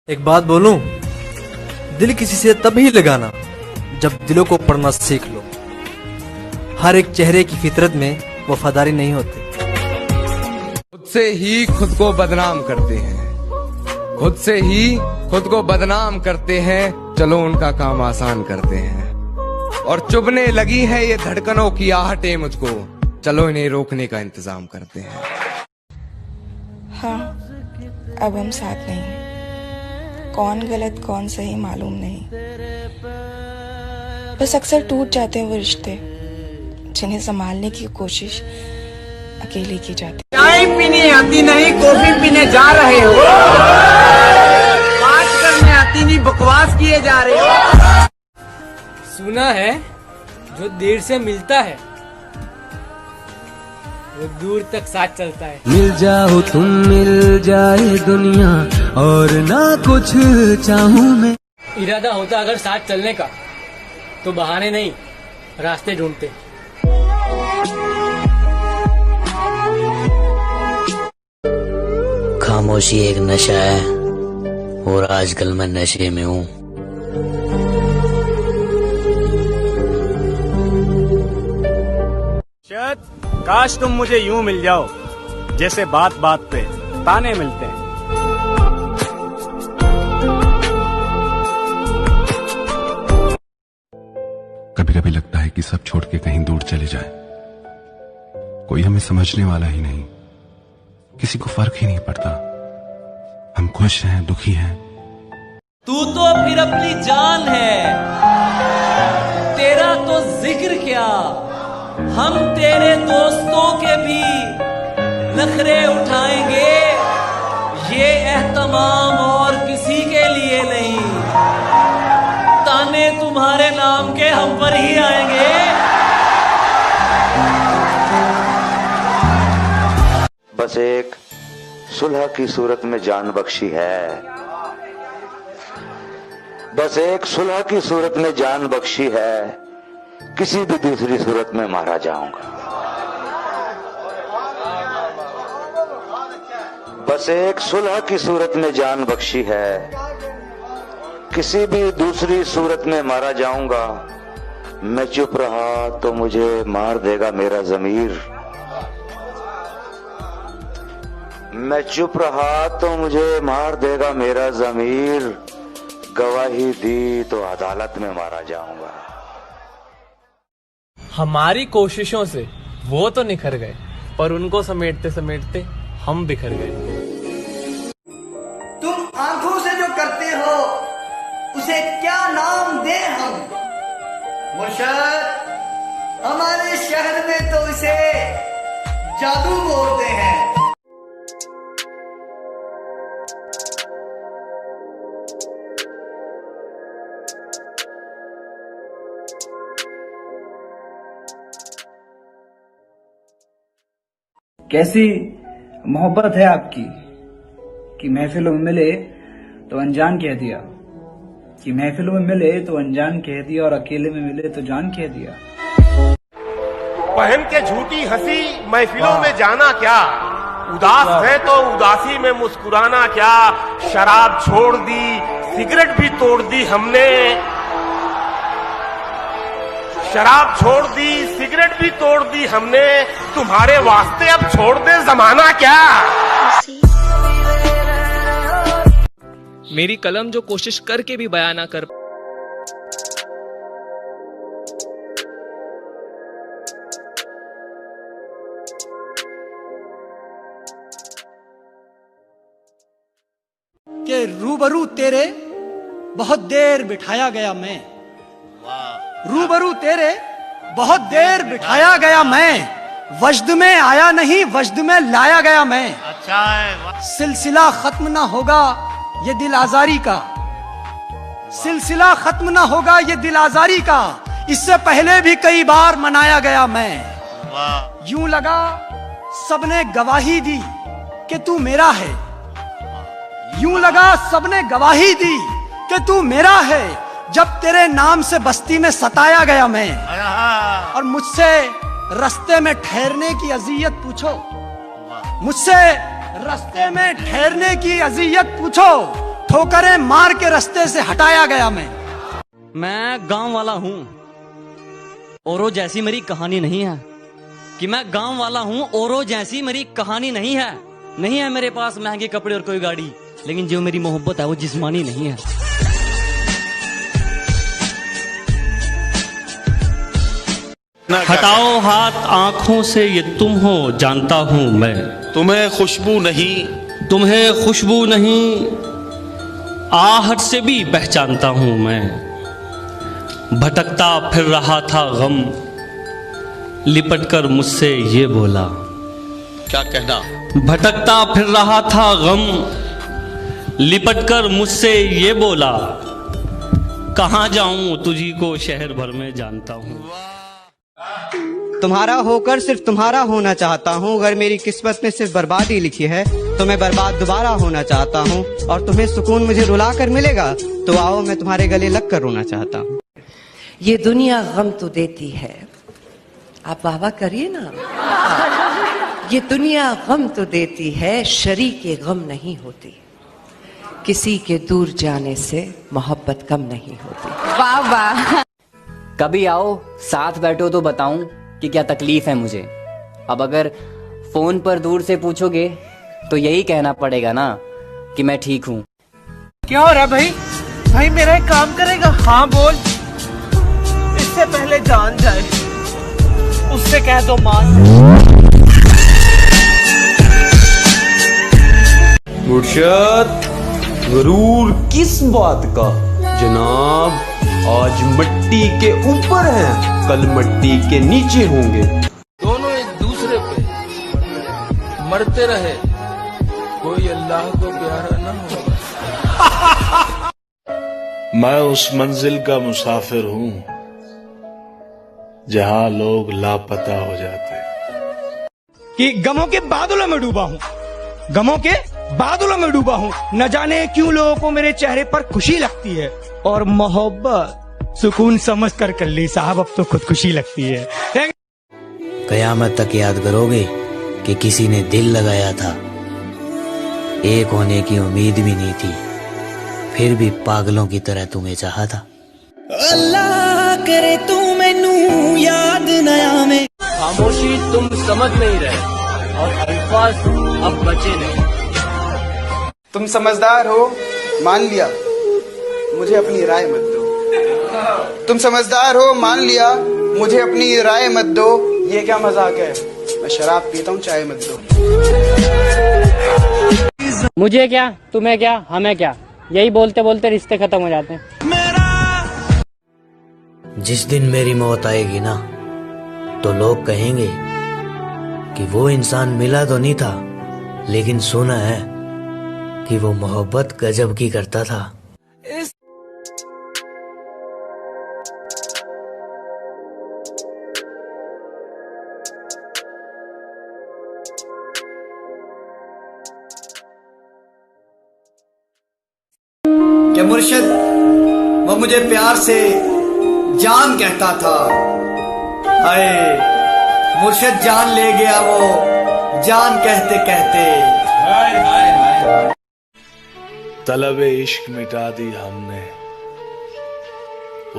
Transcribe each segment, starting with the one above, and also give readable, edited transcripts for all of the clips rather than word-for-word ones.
एक बात बोलूं, दिल किसी से तभी लगाना जब दिलों को पढ़ना सीख लो। हर एक चेहरे की फितरत में वफादारी नहीं होती। खुद से ही खुद को बदनाम करते हैं, खुद से ही खुद को बदनाम करते हैं। चलो उनका काम आसान करते हैं। और चुभने लगी है ये धड़कनों की आहटें मुझको, चलो इन्हें रोकने का इंतजाम करते हैं। हाँ, अब हम साथ नहीं हैं। कौन गलत कौन सही मालूम नहीं। बस अक्सर टूट जाते हैं वो रिश्ते जिन्हें संभालने की कोशिश अकेले की जाती। चाय पीने आती नहीं, कॉफी पीने जा रहे हो। बात करने आती नहीं, बकवास किए जा रहे हो। सुना है जो देर से मिलता है वो दूर तक साथ चलता है। मिल जाओ तुम, मिल जाए दुनिया और ना कुछ चाहूं मैं। इरादा होता अगर साथ चलने का तो बहाने नहीं रास्ते ढूंढते। खामोशी एक नशा है और आजकल मैं नशे में हूँ। काश तुम मुझे यूं मिल जाओ जैसे बात बात पे ताने मिलते हैं। कभी कभी लगता है कि सब छोड़ के कहीं दूर चले जाए, कोई हमें समझने वाला ही नहीं, किसी को फर्क ही नहीं पड़ता, हम खुश हैं दुखी हैं। तू तो फिर अपनी जान है, तेरा तो जिक्र क्या, हम तेरे दोस्तों के भी नखरे उठाएंगे। ये एहतमाम और किसी के लिए नहीं, ताने तुम्हारे नाम के हम पर ही आएंगे। बस एक सुलह की सूरत में जान बख्शी है, बस एक सुलह की सूरत में जान बख्शी है, किसी भी दूसरी सूरत में मारा जाऊंगा। बस एक सुलह की सूरत में जान बख्शी है, किसी भी दूसरी सूरत में मारा जाऊंगा। मैं चुप रहा तो मुझे मार देगा मेरा ज़मीर, मैं चुप रहा तो मुझे मार देगा मेरा ज़मीर। गवाही दी तो अदालत में मारा जाऊंगा। हमारी कोशिशों से वो तो निखर गए, पर उनको समेटते समेटते हम बिखर गए। तुम आंखों से जो करते हो उसे क्या नाम दे हम? मुर्शद, हमारे शहर में तो इसे जादू बोलते हैं। कैसी मोहब्बत है आपकी कि महफिलों में मिले तो अनजान कह दिया, कि महफिलों में मिले तो अनजान कह दिया और अकेले में मिले तो जान कह दिया। पहन के झूठी हंसी महफिलों में जाना क्या, उदास है तो उदासी में मुस्कुराना क्या। शराब छोड़ दी, सिगरेट भी तोड़ दी हमने, शराब छोड़ दी, सिगरेट भी तोड़ दी हमने। तुम्हारे वास्ते अब छोड़ दे जमाना क्या। मेरी कलम जो कोशिश करके भी बयां ना कर के रूबरू तेरे बहुत देर बिठाया गया मैं, रूबरू तेरे बहुत देर बिठाया गया मैं। वजद में आया नहीं, वजद में लाया गया मैं। अच्छा है। सिलसिला खत्म ना होगा ये दिल आजारी का, सिलसिला खत्म ना होगा ये दिल आजारी का। इससे पहले भी कई बार मनाया गया मैं। यूं लगा सबने गवाही दी कि तू मेरा है, यूं लगा सबने गवाही दी कि तू मेरा है। जब तेरे नाम से बस्ती में सताया गया मैं, और मुझसे रास्ते में ठहरने की अजियत पूछो, मुझसे रास्ते में ठहरने की अजियत पूछो, ठोकरें मार के रास्ते से हटाया गया मैं गांव वाला हूँ औरों जैसी मेरी कहानी नहीं है कि मैं गांव वाला हूँ औरों जैसी मेरी कहानी नहीं है मेरे पास महंगे कपड़े और कोई गाड़ी, लेकिन जो मेरी मोहब्बत है वो जिस्मानी नहीं है। हटाओ हाथ आंखों से, ये तुम हो जानता हूं मैं। तुम्हें खुशबू नहीं आहट से भी पहचानता हूं मैं। भटकता फिर रहा था गम, लिपटकर मुझसे ये बोला। क्या कहना? भटकता फिर रहा था गम, लिपटकर मुझसे ये बोला। कहाँ जाऊं तुझी को शहर भर में जानता हूं। तुम्हारा होकर सिर्फ तुम्हारा होना चाहता हूँ। अगर मेरी किस्मत में सिर्फ बर्बादी लिखी है तो मैं बर्बाद दोबारा होना चाहता हूँ। और तुम्हें सुकून मुझे रुला कर मिलेगा तो आओ मैं तुम्हारे गले लग कर रोना चाहता हूँ। ये दुनिया गम तो देती है, आप वाह वाह करिए ना। ये दुनिया गम तो देती है, शरीके गम नहीं होती। किसी के दूर जाने से मोहब्बत कम नहीं होती। वाह वाह। कभी आओ साथ बैठो तो बताऊं कि क्या तकलीफ है मुझे। अब अगर फोन पर दूर से पूछोगे तो यही कहना पड़ेगा ना कि मैं ठीक हूँ। क्या हो रहा है भाई? भाई मेरा एक काम करेगा? हाँ बोल। इससे पहले जान जाए उससे कह दो मान। मुर्शद गरूर किस बात का? जनाब आज मिट्टी के ऊपर हैं, कल मिट्टी के नीचे होंगे। दोनों एक दूसरे पे मरते रहे, कोई अल्लाह को प्यारा न होगा। मैं उस मंजिल का मुसाफिर हूँ जहाँ लोग लापता हो जाते हैं। कि गमों के बादलों में डूबा हूँ, गमों के बादलों में डूबा हूँ। न जाने क्यों लोगों को मेरे चेहरे पर खुशी लगती है और मोहब्बत सुकून समझ कर ली साहब, अब तो खुदकुशी लगती है। कयामत तक याद करोगे कि किसी ने दिल लगाया था, एक होने की उम्मीद भी नहीं थी, फिर भी पागलों की तरह तुम्हें चाहा था। अल्लाह करे तू मैनू याद नया में। खामोशी तुम समझ नहीं रहे और अल्फाज अब बचे नहीं। तुम समझदार हो मान लिया, मुझे अपनी राय मत दो। तुम समझदार हो मान लिया, मुझे अपनी राय मत दो। ये क्या मजाक है? मैं शराब पीता हूँ, चाय मत दो। मुझे क्या, तुम्हें क्या, हमें क्या, यही बोलते बोलते रिश्ते खत्म हो जाते हैं। जिस दिन मेरी मौत आएगी ना तो लोग कहेंगे कि वो इंसान मिला तो नहीं था, लेकिन सुना है कि वो मोहब्बत गजब की करता था। क्या मुर्शिद वो मुझे प्यार से जान कहता था? हाय मुर्शिद जान ले गया वो जान कहते कहते। हाय हाय हाय। तलबे इश्क मिटा दी हमने,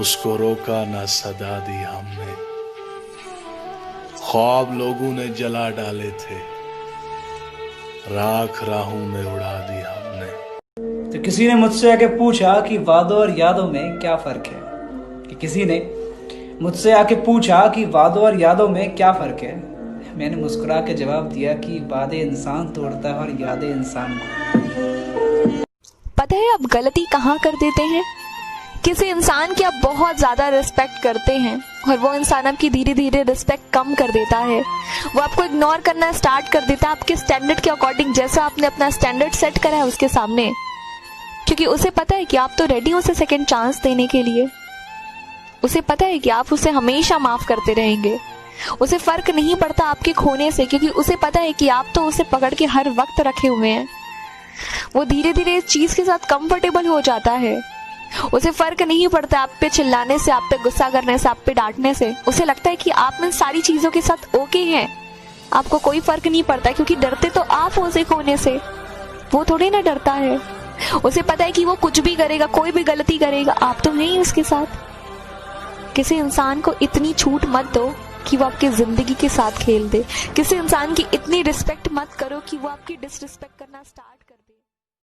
उसको रोका ना सदा दी हमने। ख्वाब लोगों ने जला डाले थे, राख राहों में उड़ा दी हमने। तो किसी ने मुझसे आके पूछा कि वादों और यादों में क्या फर्क है। कि किसी ने मुझसे आके पूछा कि वादों और यादों में क्या फर्क है। मैंने मुस्कुरा के जवाब दिया कि वादे इंसान तोड़ता है और यादें इंसान को। पता है आप गलती कहाँ कर देते हैं? किसी इंसान की आप बहुत ज्यादा रिस्पेक्ट करते हैं और वो इंसान आपकी धीरे धीरे रिस्पेक्ट कम कर देता है। वो आपको इग्नोर करना स्टार्ट कर देता है आपके स्टैंडर्ड के अकॉर्डिंग, जैसा आपने अपना स्टैंडर्ड सेट करा है उसके सामने। क्योंकि उसे पता है कि आप तो रेडी हो उसे सेकंड चांस देने के लिए। उसे पता है कि आप उसे हमेशा माफ करते रहेंगे। उसे फर्क नहीं पड़ता आपके खोने से, क्योंकि उसे पता है कि आप तो उसे पकड़ के हर वक्त रखे हुए हैं। वो धीरे धीरे इस चीज के साथ कंफर्टेबल हो जाता है। उसे फर्क नहीं पड़ता आप पे चिल्लाने से, आप पे गुस्सा करने से, आप पे डांटने से। उसे लगता है कि आप इन सारी चीजों के साथ ओके हैं, आपको कोई फर्क नहीं पड़ता, क्योंकि डरते तो आप हो उसे खोने से, वो थोड़ी ना डरता है। उसे पता है कि वो कुछ भी करेगा, कोई भी गलती करेगा, आप तो नहीं उसके साथ। किसी इंसान को इतनी छूट मत दो कि वो आपकी जिंदगी के साथ खेल दे। किसी इंसान की इतनी रिस्पेक्ट मत करो कि वो आपकी डिसरिस्पेक्ट करना स्टार्ट